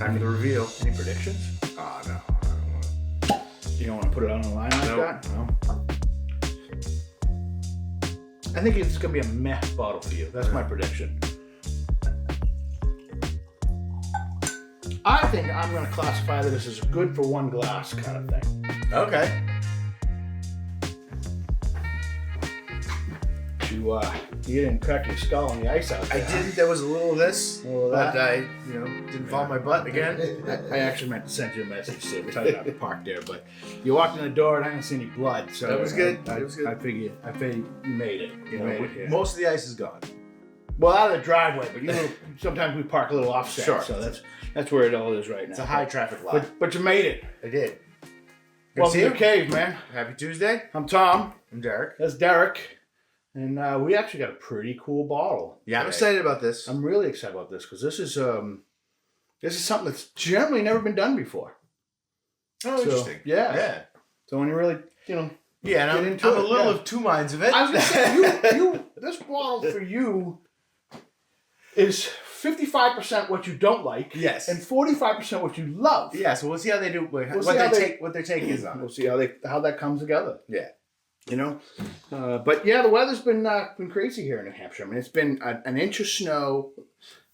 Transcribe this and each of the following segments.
Time for the reveal. Any predictions? Oh, no. I don't want to. You don't want to put it on the line like Nope. that? No. I think it's going to be a meh bottle for you. That's my prediction. I think I'm going to classify this as good for one glass kind of thing. Okay. You didn't crack your skull on the ice out there. I didn't. There was a little of this. A little of But that. I, didn't fall on my butt again. I actually meant to send you a message to tell you not to park there, but you walked in the door and I didn't see any blood, so That was good. I That was good. I figured you made it. You made it. Yeah. Most of the ice is gone. Well, out of the driveway, but sometimes we park a little offset, Sure. so that's where it all is right now. It's a high traffic lot. But you made it. I did. Welcome see to you. the cave, man. Happy Tuesday. I'm Tom. I'm Derek. That's Derek, and we actually got a pretty cool bottle. Yeah, I'm today. excited about this. I'm really excited about this because this is something that's generally never been done before. Oh, So, interesting. yeah. Yeah. So when you really, Yeah, and Get I'm into a it, little yeah. of two minds of it. I was gonna say, this bottle for you is 55% what you don't like, Yes. and 45% what you love. Yeah, so we'll see how they do. We'll What see how what their take is on We'll it. see how that comes together. Yeah. But yeah, the weather's been crazy here in New Hampshire. I mean, it's been an inch of snow,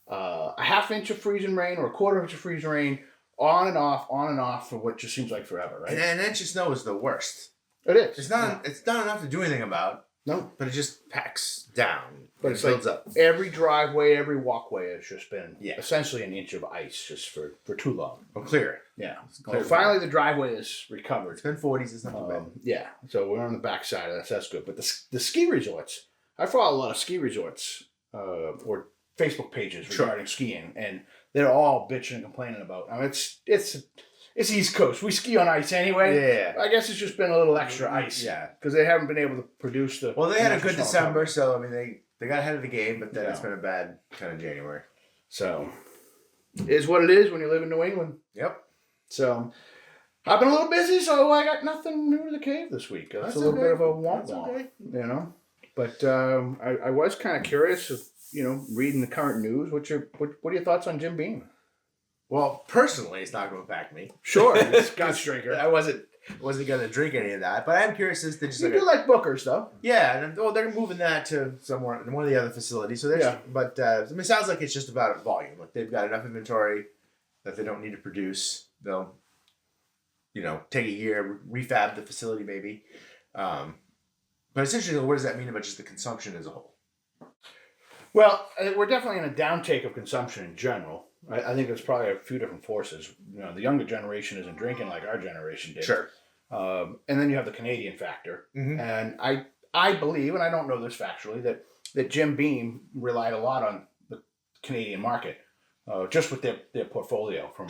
a half inch of freezing rain, or a quarter inch of freezing rain, on and off for what just seems like forever, right? And an inch of snow is the worst. It is. It's not. It's not enough to do anything about. No. But it just packs down. But It it's builds like up. every driveway, every walkway has just been essentially an inch of ice just for too long. Well, clear. Yeah. Clear. Well, finally, the driveway is recovered. It's been 40s. It's not too bad. Yeah. So we're on the backside of this. That's good. But the ski resorts, I follow a lot of ski resorts or Facebook pages regarding skiing, and they're all bitching and complaining about. I mean, it's East Coast. We ski on ice anyway. Yeah. I guess it's just been a little extra ice. Yeah. Because they haven't been able to produce the. Well, they had a good snow December, cover. so I mean they got ahead of the game, but then Yeah. it's been a bad kind of January. So, it is what it is when you live in New England. Yep. So, I've been a little busy, so I got nothing new to the cave this week. That's a little okay. bit of a womp That's womp, okay. But I was kind of curious, of, reading the current news. What are your thoughts on Jim Beam? Well, personally, it's not going to impact me. Sure, it's Scotch drinker. I wasn't going to drink any of that, but I'm curious as to just You do like Booker's, though. yeah, and they're moving that to somewhere in one of the other facilities. So there's, but I mean, it sounds like it's just about volume. Like they've got enough inventory that they don't need to produce. They'll, take a year, refab the facility maybe. But essentially, what does that mean about just the consumption as a whole? Well, we're definitely in a downtake of consumption in general. I think there's probably a few different forces. The younger generation isn't drinking like our generation did. Sure. And then you have the Canadian factor. Mm-hmm. And I believe, and I don't know this factually, that Jim Beam relied a lot on the Canadian market, just with their portfolio from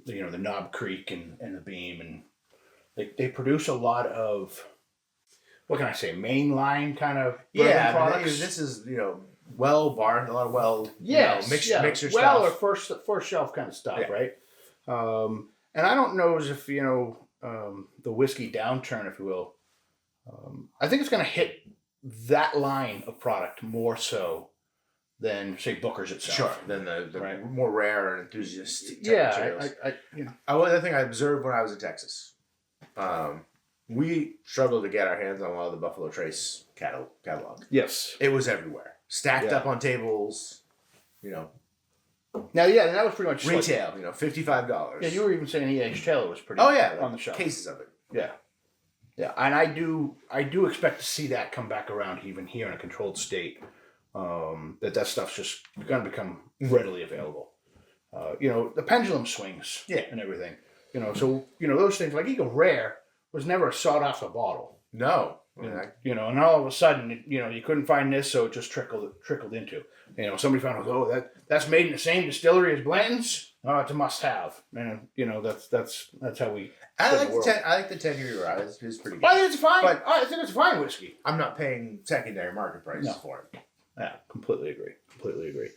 the Knob Creek and the Beam, and they produce a lot of, what can I say, mainline kind of bourbon products. This is well barn, a lot of mixer well, stuff. or first shelf kind of stuff, Yeah. right? And I don't know as if the whiskey downturn, if you will. I think it's going to hit that line of product more so than say Booker's itself. Sure, than the more rare and enthusiastic type materials. The thing I observed when I was in Texas, we struggled to get our hands on a lot of the Buffalo Trace catalog. Yes. It was everywhere. Stacked up on tables, Now, that was pretty much retail, $55. Yeah, you were even saying E.H. Taylor was pretty on the shelf. Cases of it. Yeah. Yeah, and I do expect to see that come back around even here in a controlled state. That stuff's just going to become readily available. The pendulum swings and everything. So those things like Eagle Rare was never a sought after bottle. No. And all of a sudden, you couldn't find this, so it just trickled into. Somebody found out, that's made in the same distillery as Blanton's. Oh, it's a must-have. And that's how we. I like the 10-year rye. It's pretty good. I think it's fine. But I think it's a fine whiskey. I'm not paying secondary market prices for it. Yeah, completely agree.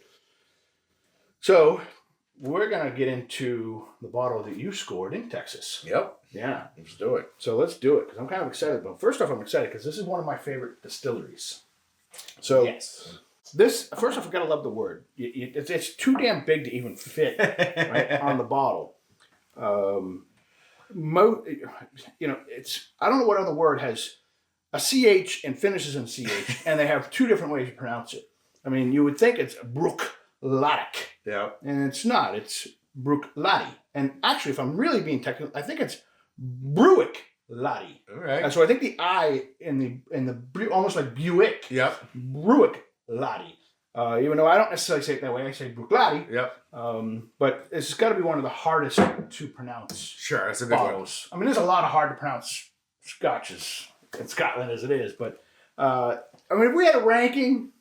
So we're gonna get into the bottle that you scored in Texas. Yep. Yeah. Let's do it. So let's do it because I'm kind of excited. But first off, I'm excited because this is one of my favorite distilleries. So This, first off, I gotta love the word. It's too damn big to even fit right, on the bottle. It's, I don't know what other word has a CH and finishes in CH, and they have two different ways to pronounce it. I mean, you would think it's Bruichladdich. Yeah. And it's not. It's Bruichladdich. And actually, if I'm really being technical, I think it's Bruichladdich. All right. And so I think the I in the almost like Buick. Yep. Bruichladdich. Even though I don't necessarily say it that way, I say Bruichladdich. Yep. But it's got to be one of the hardest to pronounce. Sure, that's a big bottles. I mean, there's a lot of hard to pronounce scotches in Scotland as it is, but I mean, if we had a ranking,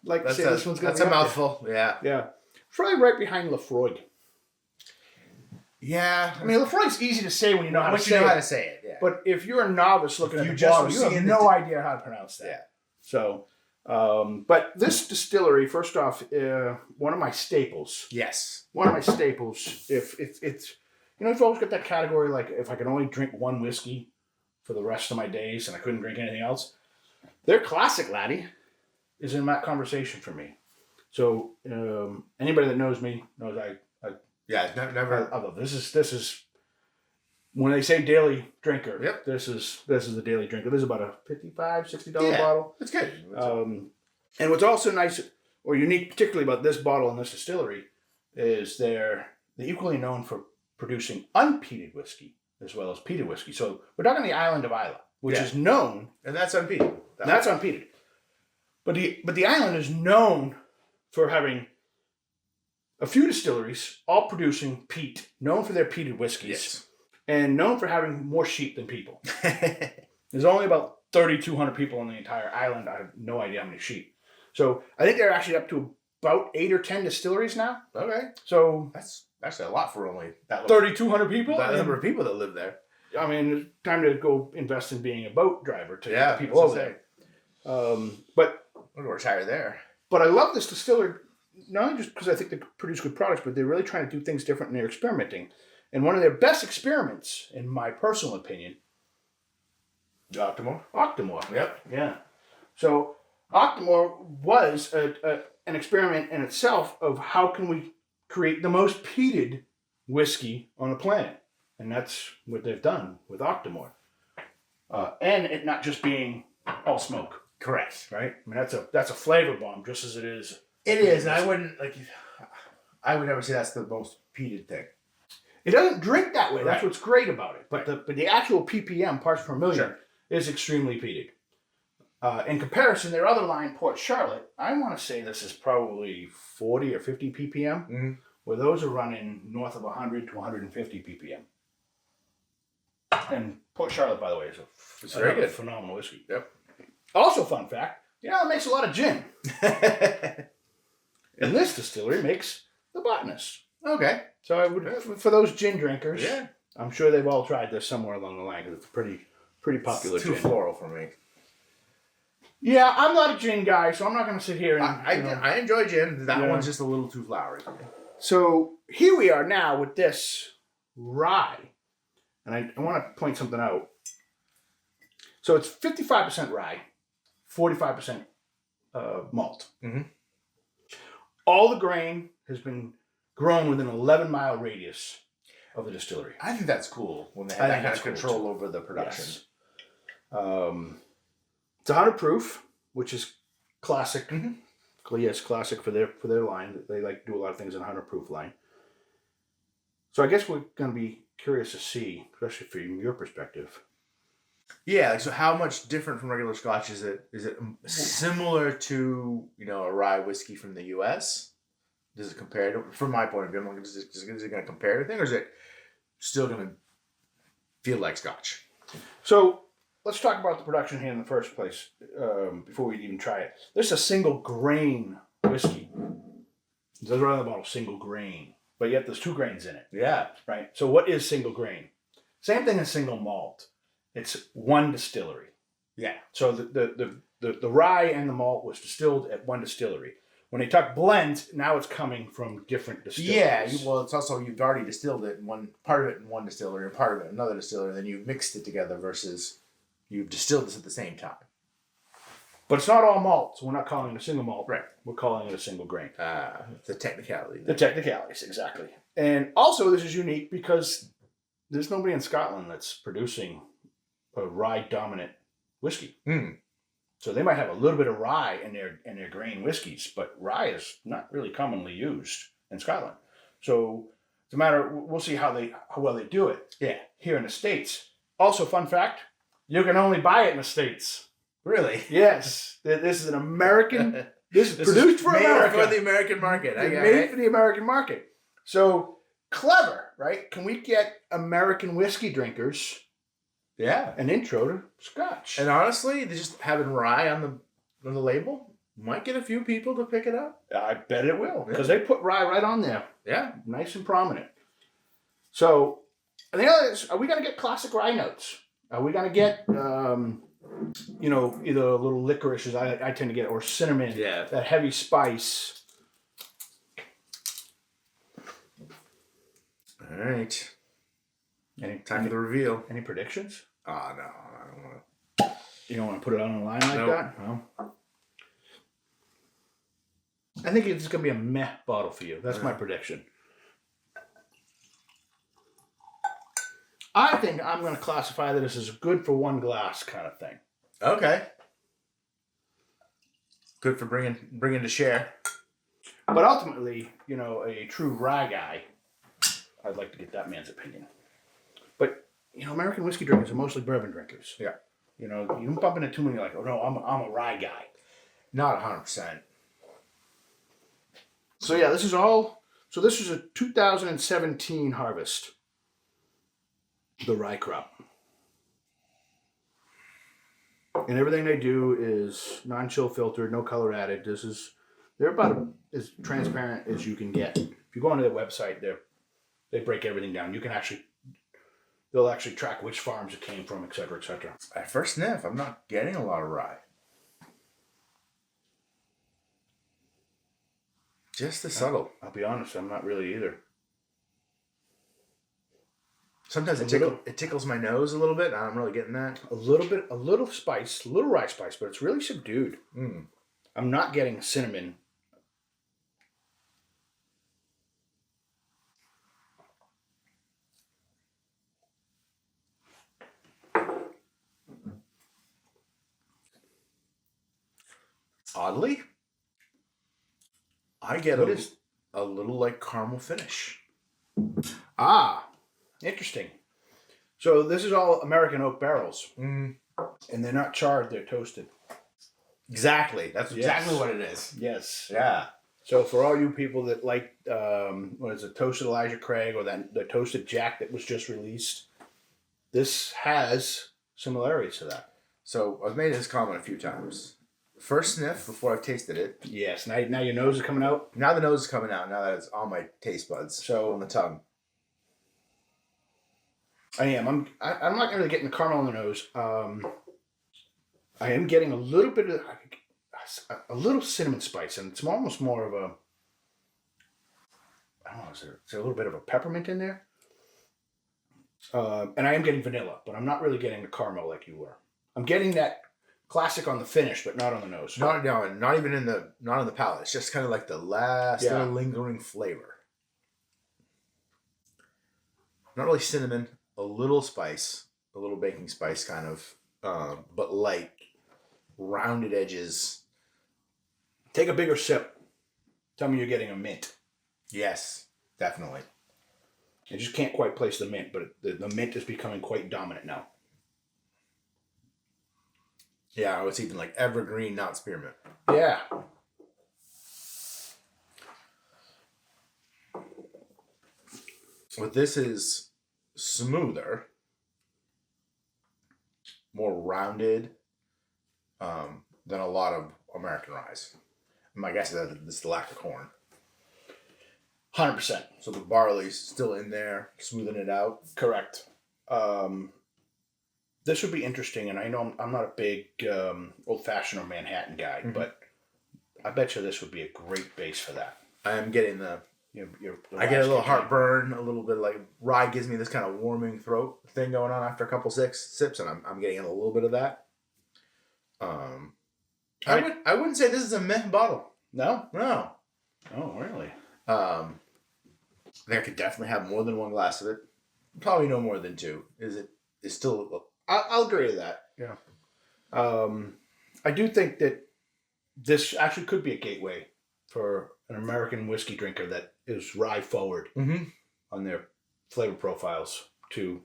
like say this one's going to be that's a mouthful. There. Yeah. Yeah. It's probably right behind Lafroig. Yeah. I mean, Lafroig's easy to say when you know how to say it. You know how to say it, yeah. But if you're a novice looking at the just bottle, you have no idea how to pronounce that. Yeah. So, but this distillery, first off, one of my staples. Yes. One of my staples. If it's, you know, you've always got that category, like if I could only drink one whiskey for the rest of my days and I couldn't drink anything else, their classic Laddie is in that conversation for me. So anybody that knows me knows I never. I love this. This is when they say daily drinker. Yep. This is the daily drinker. This is about a $55-$60 bottle. That's good. And what's also nice or unique, particularly about this bottle and this distillery, is they're equally known for producing unpeated whiskey as well as peated whiskey. So we're talking the island of Islay, which is known, and that's unpeated. That's unpeated. But the island is known for having a few distilleries, all producing peat, known for their peated whiskeys, and known for having more sheep than people. There's only about 3,200 people on the entire island. I have no idea how many sheep. So I think they're actually up to about 8 or 10 distilleries now. Okay. So that's actually a lot for only that 3,200 people. That number of people that live there. I mean, it's time to go invest in being a boat driver to get the people over there. But I'm going to retire there. But I love this distiller, not only just because I think they produce good products, but they're really trying to do things different and they're experimenting. And one of their best experiments, in my personal opinion, Octomore. Yep. Yeah. So Octomore was an experiment in itself of how can we create the most peated whiskey on the planet. And that's what they've done with Octomore. And it not just being all smoke. Correct. Right? I mean, that's a flavor bomb just as it is. It is, and I would never say that's the most peated thing. It doesn't drink that way. Right. That's what's great about it. But the actual ppm, parts per million, is extremely peated. In comparison, their other line, Port Charlotte, I want to say this is probably 40 or 50 ppm, where those are running north of 100 to 150 ppm. And Port Charlotte, by the way, is a very good, phenomenal whiskey. Yep. Also, fun fact, it makes a lot of gin. And this distillery makes the Botanist. Okay. So I would, for those gin drinkers, yeah, I'm sure they've all tried this somewhere along the line because it's pretty popular. It's too floral for me. Yeah, I'm not a gin guy, so I'm not going to sit here and... I enjoy gin. That one's just a little too flowery for me. So here we are now with this rye. And I want to point something out. So it's 55% rye, 45% malt. Mm-hmm. All the grain has been grown within an 11-mile radius of the distillery. I think that's cool when they have that kind of control over the production. Yes. It's 100 proof, which is classic. Mm-hmm. Yes, classic for their line. They like to do a lot of things in 100 proof line. So I guess we're going to be curious to see, especially from your perspective. Yeah, so how much different from regular Scotch is it? Is it similar to, a rye whiskey from the U.S.? Does it compare to, from my point of view, is it going to compare anything, or is it still going to feel like Scotch? So let's talk about the production here in the first place, before we even try it. This is a single grain whiskey. It says right on the bottle, single grain. But yet there's 2 grains in it. Yeah. Right? So what is single grain? Same thing as single malt. It's one distillery. Yeah. So the rye and the malt was distilled at one distillery. When they talk blends, now it's coming from different distilleries. Yeah, it's also, you've already distilled it, part of it in one distillery and part of it in another distillery, then you've mixed it together versus you've distilled this at the same time. But it's not all malt, so we're not calling it a single malt. Right. We're calling it a single grain. The technicality. The technicalities, exactly. And also, this is unique because there's nobody in Scotland that's producing a rye-dominant whiskey. Mm. So they might have a little bit of rye in their grain whiskeys, but rye is not really commonly used in Scotland. So it's a matter. We'll see how well they do it. Yeah. Here in the States. Also, fun fact: you can only buy it in the States. Really? Yes. This is an American. This is produced for America. For the American market. Made for the American market. So clever, right? Can we get American whiskey drinkers? Yeah. An intro to Scotch. And honestly, just having rye on the label might get a few people to pick it up. I bet it will, because they put rye right on there. Yeah. Nice and prominent. So, and the other is, are we going to get classic rye notes? Are we going to get, either a little licorice, as I tend to get, or cinnamon, that heavy spice? All right. Time for the reveal. Any predictions? Oh, no. I don't want to. You don't want to put it on the line like that? No. I think it's going to be a meh bottle for you. That's my prediction. I think I'm going to classify that as good for one glass kind of thing. Okay. Good for bringing to share. But ultimately, a true rye guy, I'd like to get that man's opinion. But, American whiskey drinkers are mostly bourbon drinkers. Yeah. You don't bump into too many like, oh no, I'm a rye guy. Not 100%. So yeah, this is a 2017 harvest. The rye crop. And everything they do is non-chill filtered, no color added. They're about as transparent as you can get. If you go onto their website, they break everything down. They'll actually track which farms it came from, et cetera, et cetera. At first sniff, I'm not getting a lot of rye. Just the subtle. I'll be honest, I'm not really either. Sometimes it tickles my nose a little bit. I'm really getting that. A little spice, a little rye spice, but it's really subdued. Mm. I'm not getting cinnamon. Oddly, I get a little like caramel finish. Ah, interesting. So this is all American oak barrels. Mm. And they're not charred, they're toasted. Exactly. That's exactly what it is. Yes. Yeah. So for all you people that like, toasted Elijah Craig or the toasted Jack that was just released, this has similarities to that. So I've made this comment a few times. First sniff before I've tasted it. Yes. Now your nose is coming out. Now the nose is coming out. Now that it's on my taste buds. So on the tongue. I am. I'm not really getting the caramel on the nose. I am getting a little bit of a little cinnamon spice, and it's almost more of a. I don't know. Is there a little bit of a peppermint in there? And I am getting vanilla, but I'm not really getting the caramel like you were. I'm getting that classic on the finish, but not on the nose. Not even in the palate. It's just kind of like the last little lingering flavor. Not really cinnamon. A little spice, a little baking spice kind of, but light, rounded edges. Take a bigger sip. Tell me you're getting a mint. Yes, definitely. I just can't quite place the mint, but the mint is becoming quite dominant now. Yeah, it's even like evergreen, not spearmint. Yeah. What this is smoother, more rounded than a lot of American ryes. My guess is that it's the lack of corn. 100%. So the barley's still in there, smoothing it out. Correct. This would be interesting, and I know I'm not a big old-fashioned or Manhattan guy, but I bet you this would be a great base for that. I am getting the I get a little heartburn, a little bit like rye gives me this kind of warming throat thing going on after a couple sips, and I'm getting a little bit of that. I wouldn't say this is a meh bottle. No? No. Oh, really? I think I could definitely have more than one glass of it. Probably no more than two. It's still... I'll agree to that. Yeah. I do think that this actually could be a gateway for an American whiskey drinker that is rye forward on their flavor profiles to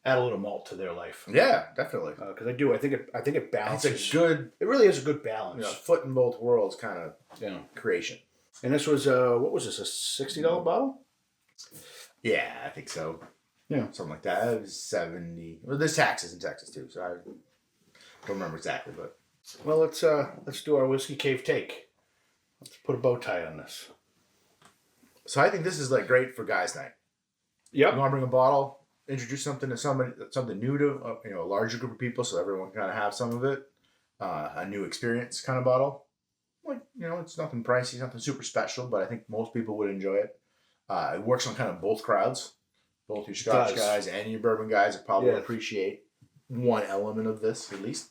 add a little malt to their life. Yeah, definitely. Because I think it balances. It's a good... It really is a good balance. Foot in both worlds kind of creation. And this was what was this, a $60 bottle? Yeah, I think so. Yeah, something like that. It was 70. Well, there's taxes in Texas too, so I don't remember exactly. But well, let's do our whiskey cave take. Let's put a bow tie on this. So I think this is like great for guys' night. Yep. You want to bring a bottle, introduce something to somebody, something new to a larger group of people, so everyone can kind of have some of it. A new experience kind of bottle. Like, it's nothing pricey, nothing super special, but I think most people would enjoy it. It works on kind of both crowds. Both your Scotch guys and your bourbon guys would probably appreciate one element of this, at least.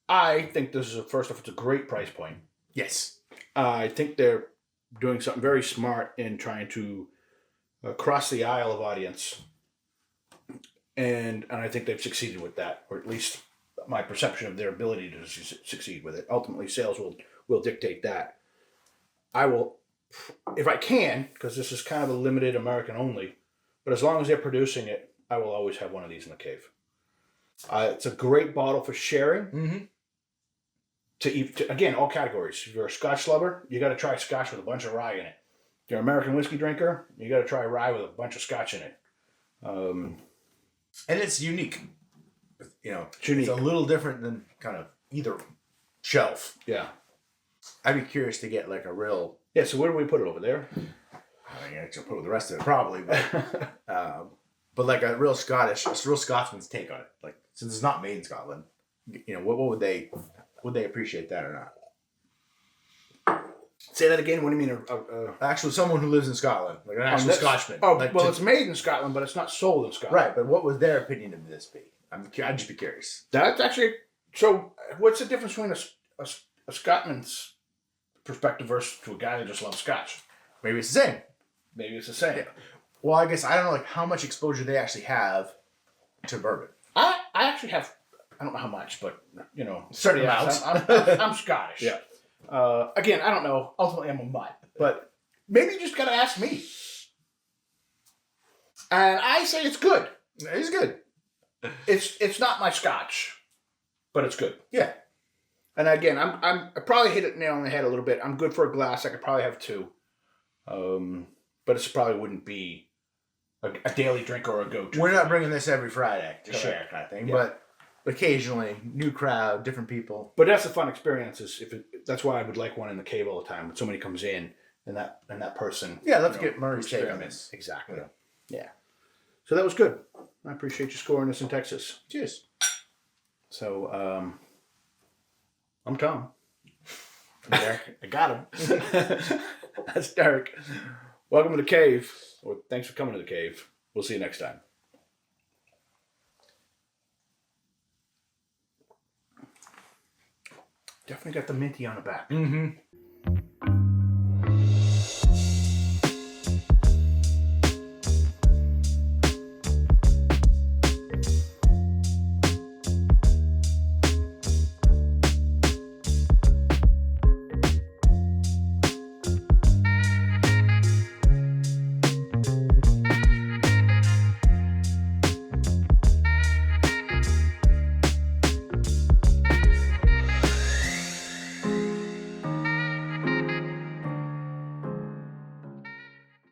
I think this is, first off, it's a great price point. Yes. I think they're doing something very smart in trying to cross the aisle of audience. And I think they've succeeded with that, or at least my perception of their ability to succeed with it. Ultimately, sales will dictate that. I will, if I can, because this is kind of a limited American only, but as long as they're producing it, I will always have one of these in the cave. It's a great bottle for sharing. Mm-hmm. Again, all categories. If you're a Scotch lover, you got to try Scotch with a bunch of rye in it. If you're an American whiskey drinker, you got to try rye with a bunch of Scotch in it. And it's unique. It's unique. It's a little different than kind of either shelf. Yeah. I'd be curious to get like a real... Yeah, so where do we put it over there? I mean, I'll put the rest of it probably, but like a real Scotsman's take on it. Like, since it's not made in Scotland, what would they appreciate that or not? Say that again. What do you mean? Actually, someone who lives in Scotland, like an actual Scotchman. Oh, it's made in Scotland, but it's not sold in Scotland. Right, but what would their opinion of this be? I'd just be curious. That's actually... So, what's the difference between a Scotsman's perspective versus to a guy that just loves Scotch? Maybe it's the same. Maybe it's the same. Yeah. Well, I guess I don't know like how much exposure they actually have to bourbon. I actually have... I don't know how much, but, certain amounts. I'm Scottish. Yeah. Again, I don't know. Ultimately, I'm a mutt. But maybe you just got to ask me. And I say it's good. It's good. It's not my Scotch, but it's good. Yeah. And again, I probably hit it nail on the head a little bit. I'm good for a glass. I could probably have two. But it probably wouldn't be a daily drink or a go-to. We're not bringing this every Friday to share kind of thing, but occasionally, new crowd, different people. But that's a fun experience. That's why I would like one in the cave all the time. When somebody comes in and that person. Yeah, let's get Murray's take on this. Exactly. Yeah. So that was good. I appreciate you scoring this in Texas. Cheers. So, I'm Tom. I'm Derek. I got him. That's Derek. Welcome to the cave. Or thanks for coming to the cave. We'll see you next time. Definitely got the minty on the back. Mm-hmm.